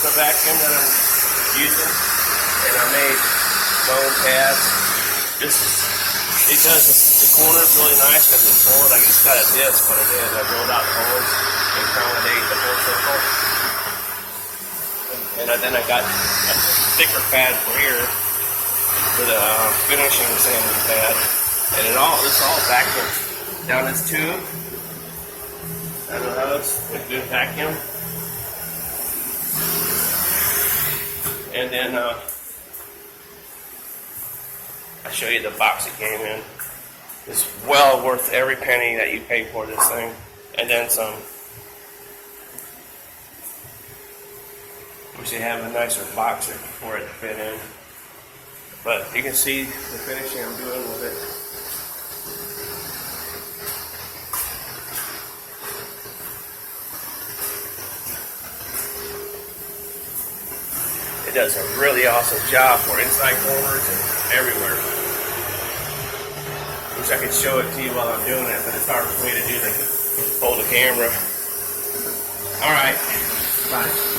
the vacuum that I'm using, and I made my own pads. It does the corners really nice because it's forward. I just got a disc, but it is. I drilled out the holes to accommodate the whole circle. And then I got a thicker pad for here for the finishing sanding pad. And this all vacuums down this tube. I don't know how it's a good vacuum. And then I'll show you the box it came in. It's well worth every penny that you pay for this thing. And then some. Wish they have a nicer box for it to fit in. But you can see the finishing I'm doing with it. It does a really awesome job for inside corners and everywhere. Wish I could show it to you while I'm doing it, but it's hard for me to do. Hold the camera. Alright, bye.